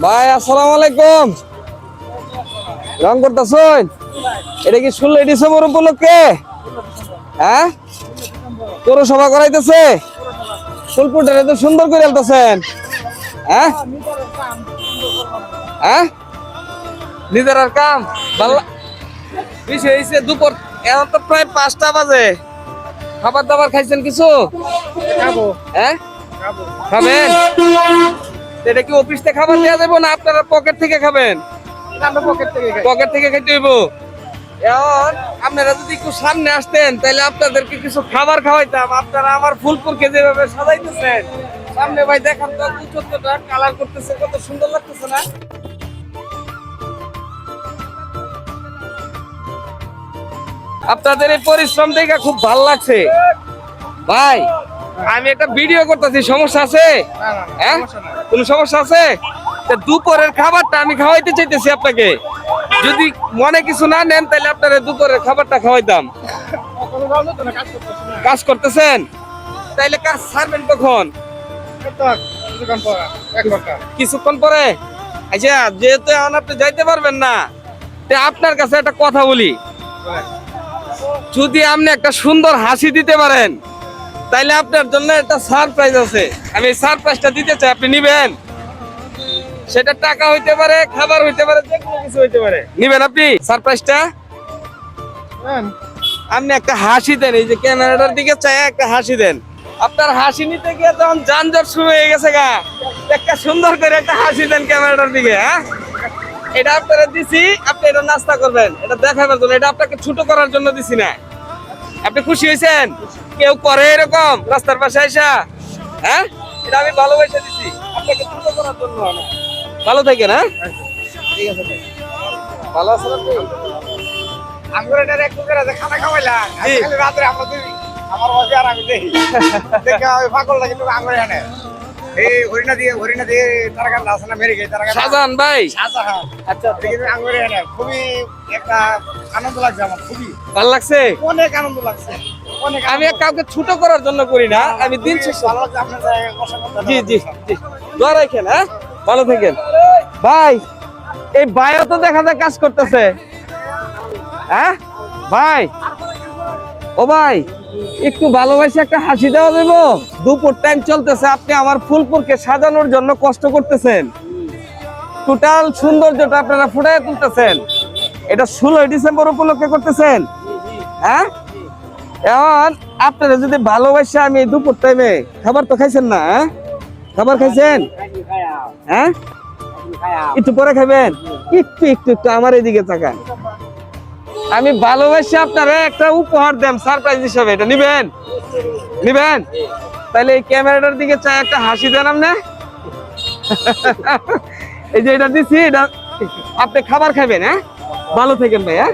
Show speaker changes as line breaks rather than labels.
ভাই আসসালামু আলাইকুম। রং করতেছেন? এটা কি 16 ডিসেম্বর উপলক্ষে? হ্যাঁ, পৌরসভা করাইতেছে। ফুলপুরটা তো সুন্দর করে আলতেছেন। হ্যাঁ হ্যাঁ, নিজের আর কাম ভালো বিষয় হয়েছে। দুপুর এখন তো প্রায় 5টা বাজে। খাবার দাবার খাইছেন কিছু?
খাবো।
হ্যাঁ,
খাবো।
খাবেন? এটা কি অফিস থেকে খাবার দেওয়া যাবে না আপনারা পকেট থেকে খাবেন?
আমরা পকেট থেকে খাই।
পকেট থেকে খাইতে হইব। এখন আপনারা যদি একটু সামনে আসতেন তাহলে আপনাদেরকে কিছু খাবার খাওয়াইতাম। আপনারা আমার ফুলপুরকে যেভাবে সাজাইতেছেন, সামনে ভাই দেখান তো, চোদ্দটা কালার করতেছে, কত সুন্দর লাগতেছে না? আপনাদের এই পরিশ্রম দেখে খুব ভালো লাগছে ভাই। আমি একটা ভিডিও করতেছি, সমস্যা আছে?
না না,
হ্যাঁ,
সমস্যা নাই।
কোনো সমস্যা আছে? তা দুপুরের খাবারটা আমি খাওয়াইতে চাইতেছি আপনাকে। যদি মনে কিছু না নেন তাহলে আপনারা দুপুরের খাবারটা খাওয়াইতাম।
কোনো ধরনের তো না, কাজ করতেছি না।
কাজ করতেছেন? তাইলে কাজ ছাড়বেন কখন?
এই তো দোকান পড়া, 1 ঘন্টা।
কিছুক্ষণ পরে? আচ্ছা, যেহেতু এখন আপনি যাইতে পারবেন না, তা আপনার কাছে একটা কথা বলি। যদি আপনি একটা সুন্দর হাসি দিতে পারেন তাইলে আপনার জন্য একটা সারপ্রাইজ আছে। আমি এই সারপ্রাইজটা দিতে চাই, আপনি নিবেন? সেটা টাকা হইতে পারে, খাবার হইতে পারে, যে কোনো কিছু হইতে পারে। নিবেন আপনি সারপ্রাইজটা?
নেন।
আপনি একটা হাসি দেন, এই যে ক্যামেরাটার দিকে চাই একটা হাসি দেন। আপনার হাসি নিতে গিয়ে তখন যানজট শুরু হয়ে গেছে গা। একটা সুন্দর করে একটা হাসি দেন ক্যামেরাটার দিকে। হ্যাঁ, এটা আপনারা দিছি, আপনি এটা নাস্তা করবেন, এটা দেখাবার জন্য, এটা আপনাকে ছোট করার জন্য দিছি না। আপনি খুশি হয়েছেন? কেউ করে এরকম রাস্তার পাশে আইসা? হ্যাঁ, এটা আমি ভালোবেসে দিছি, আপনাকে ছোট করার জন্য না। ভালো থাকেন। হ্যাঁ, ঠিক আছে ভাই। ভালো আছেন আপনি?
আঙ্গুর এটার এক করে আছে, খানা খাওয়াইলাম।
জি।
খালি রাত্রে আমরা দুই, আমার বাজে আর আমি দেখি। দেখে ওই পাগল লাগে তো আঙ্গুর এনে। এই হরিণা দিয়ে তারা গান আছে না, মেরে গেছে তারা গান।
শাহজাহান ভাই।
শাহজাহান।
আচ্ছা,
দেখি আঙ্গুর এনে। খুবই একটা আনন্দ লাগছে আমার, খুবই।
ভালো লাগছে।
অনেক আনন্দ লাগছে। অনেক
আমি কাউকে ছোট করার জন্য করি না, আমি দিন শেষে।
ভালো লাগছে আপনার জায়গায় অসংখ্য
জি
ধন্যবাদ।
জি জি, দোয়া রাখেন। হ্যাঁ, ভালো থাকেন ভাই। এই ভাইও তো দেখা যায় কাজ করতেছে। হ্যাঁ ভাই, ও ভাই, একটু ভালোবাসে একটা হাসি দেওয়া দেবো? দুপুর টাইম চলতেছে, আপনি আমার ফুলপুরকে সাজানোর জন্য কষ্ট করতেছেন, টোটাল সৌন্দর্যটা আপনারা ফুটাই তুলতেছেন। এটা 16 ডিসেম্বর উপলক্ষে করতেছেন। হ্যাঁ, এখন আপনারা যদি ভালোবাসে, আমি এই দুপুর টাইমে খাবার তো খাইছেন না? হ্যাঁ, খাবার খাইছেন? হ্যাঁ, একটু পরে খাবেন। একটু একটু একটু আমার এদিকে তাকান। আমি ভালোবাসি আপনারা একটা উপহার দেন সারপ্রাইজ হিসাবে, এটা নিবেন? নিবেন? তাহলে এই ক্যামেরাটার দিকে চাই একটা হাসি দেন আপনি। এই যে এটা দিছি, এটা আপনি খাবার খাবেন। হ্যাঁ, ভালো থাকেন ভাই। হ্যাঁ।